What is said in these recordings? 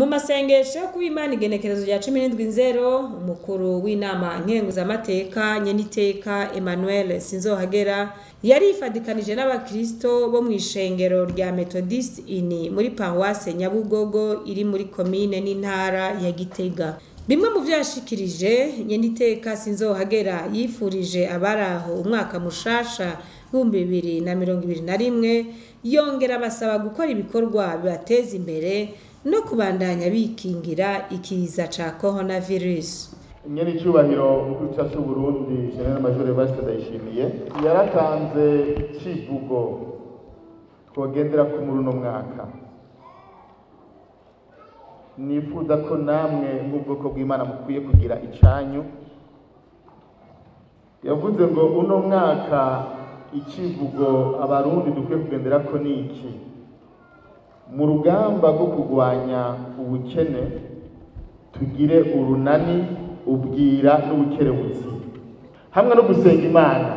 mu masengesho kuw'Imana igenekerezo rya 17/0 umukuru w'inama nkenguzamateka nyeniteka Emmanuel Sinzohagera yari ifadikanije n'abakristo bo mu ishengero rya Methodist ini muri paroisse Nyabugogo iri muri commune n'intara ya Gitega. Bimwe mu vyashikirije nyeniteka Sinzohagera yifurije abaraho umwaka mushasha 2021 yongera basaba gukora ibikorwa bibateza imbere no kubandanya bikingira ikiza ca coronavirus. Nyene cyubahiro mukuru cyacu Burundi General Major Evariste Ndayishimiye yaratanze civugo twogendera ku muruno mwaka. Nifuza ko namwe nk'ubwoko bw'Imana mukwiye kugira icanyu. Yavuze ngo uno mwaka icivugo abarundi dukwiye kugendera ko niki mu rugamba rwo kurwanya ubukene tugire urunani ubwira n'ubukerebutsi hamwe no gusenga Imana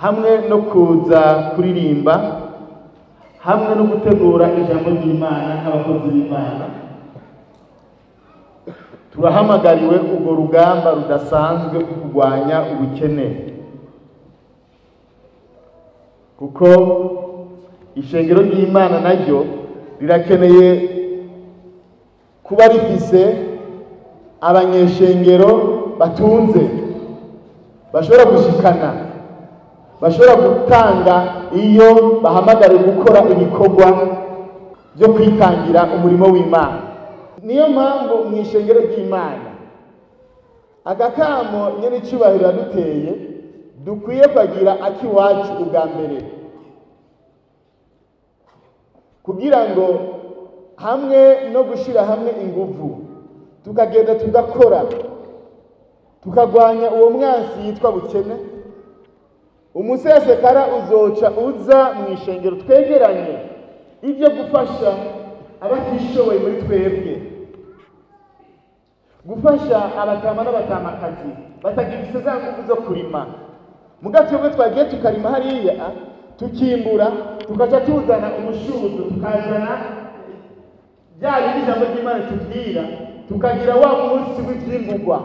hamwe no kuza kuririmba hamwe no gutegura ijambo ry'Imana n'abakozi b'Imana. Turahamagariwe urwo rugamba rudasanzwe rwo kurwanya ubukene kuko ishengero ry'Imana naryo rirakeneye kuba rifise abanyeshengero batunze bashobora gushikana bashobora gutanga iyo bahamagariwe gukora ibikorwa byo kwitangira umurimo w'Imana. Niyo mpamvu mu ishengero ry'Imana agakamo nyene cyubahiro yaduteye dukwiye kwagira akiwacu ubwa mbere kugira ngo hamwe no gushira hamwe inguvu tukagenda tugakora tukagwanya uwo mwansi yitwa bukene. Umusesekara uzoca uza mu ishengero twegeranye ibyo gufasha abatishoboye muri twebwe, gufasha abatama n'abatamakazi batagize za nguvu zo kurima. Mugatwe twagiye tukarima hariya tukimbura tukaca tuzana umushuzo tukazana byari ijambo ry'Imana tubwira tukagira wa munsi w'ivyimburwa.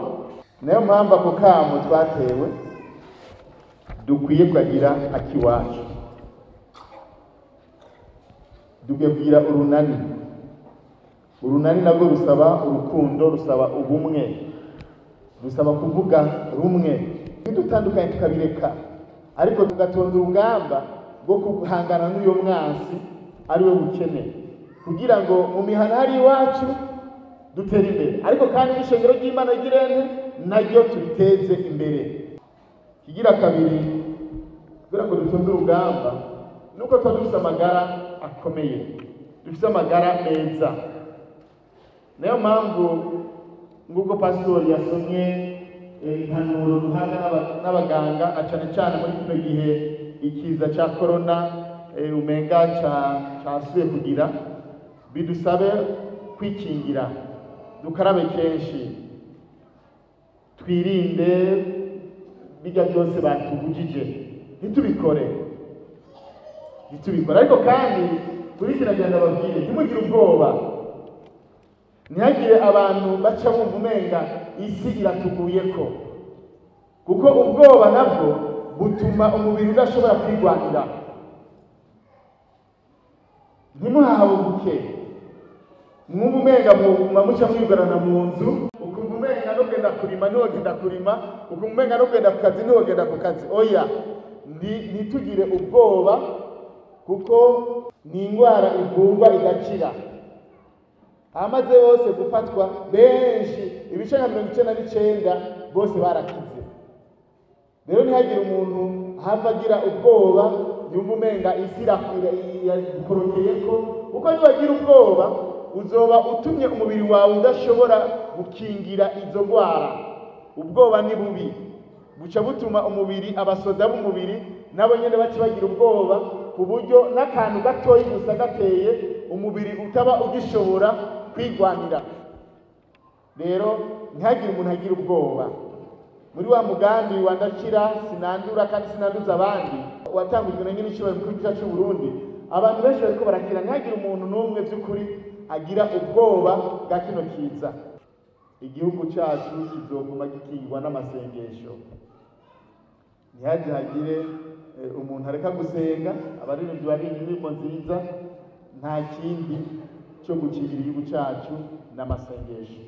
Nayo mpamvu ako kamo twatewe dukwiye kwagira akiwacu, dukwiye kugira urunani nabwo rusaba urukundo, rusaba ubumwe, rusaba kuvuga rumwe, bidutandukanye tukabireka ariko tugatonda urugamba rwo guhangana n'uyo mwansi ari we bukene kugira ngo mu mihana hari iwacu dutere imbere ariko kandi n'ishengero ry'Imana girene naryo turiteze imbere. Kigira kabiri kugira ngo dutonde urugamba nuko tuba dufite amagara akomeye, dufite amagara meza. Nayo mpamvu nguko pastori yasomye impanuro ruhanga n'abaganga acane cyane muri kino gihe ikiza ca corona umenga casuye kugira bidusabe kwikingira, dukarabe kenshi, twirinde bijya byose batubujije ntitubikore ariko kandi kurikiragenda babwire ntimugire ubwoba, ntihagire abantu baca bumva umenga isi iratuguyeko kuko ubwoba nabwo butuma umubiri udashobora kwigwanira. Ntimuhabuke mwumva umenga muca mwigorana mu nzu ukumva umenga no genda kurima ntiwogenda kurima, ukumva umenga no genda ku kazi ntiwogenda ku kazi. Oya, ntitugire ubwoba kuko ni indwara ivurwa igakira. Amaze bose gufatwa benshi ibice nka 99 bose barakize. Rero ntihagire umuntu hava agira ubwoba yumva umenga isi irakorokeyeko kuko nibagira ubwoba uzoba utumye umubiri wawe udashobora gukingira izo ndwara. Ubwoba ni bubi buca butuma umubiri abasoda b'umubiri nabo nyene baci bagira ubwoba ku buryo n'akantu gatoyi gusa gateye umubiri utaba ugishobora kwigwanira. Rero ntihagire umuntu agira ubwoba. Muri wa mugambi wandakira sinandura kandi sinanduza abandi watangujwe na nyine cyubahiro mukuru cyacu Burundi abantu benshi bariko barakira, ntihagire umuntu n'umwe by'ukuri agira ubwoba bwa kino kiza. Igihugu cyacu kizoguma gikingwa n'amasengesho, ntihagire umuntu areka gusenga. Abaririmbyi baririmba indirimbo nziza, nta kindi cyo gukingira igihugu cyacu n'amasengesho.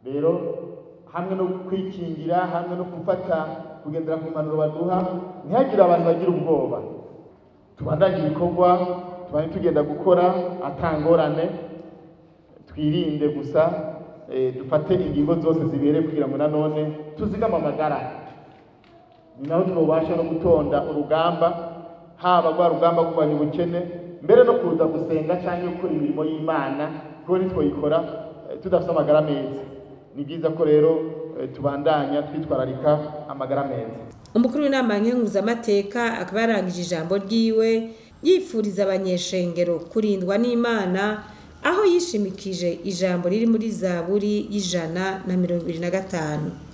Rero hamwe no kwikingira, hamwe no kugendera ku mpanuro baduha, ntihagire abantu bagira ubwoba. Tubandanye ibikorwa, tubane tugenda gukora atangorane, twirinde gusa, dufate ingingo zose zibereye kugira ngo nanone tuzigama amagara. Ni naho twobasha no gutonda urugamba, haba rwa rugamba kurwanya ubukene, mbere no kuza gusenga cyangwa gukora imirimo y'Imana, kuko nitwoyikora tudafite amagara meza. Ni byiza ko rero tubandanya twitwararika amagara meza. Umukuru w'inama nkenguzamateka akaba yarangije ijambo ryiwe yifuriza abanyeshengero kurindwa n'Imana, aho yishimikije ijambo riri muri Zaburi y'Ijana na 125.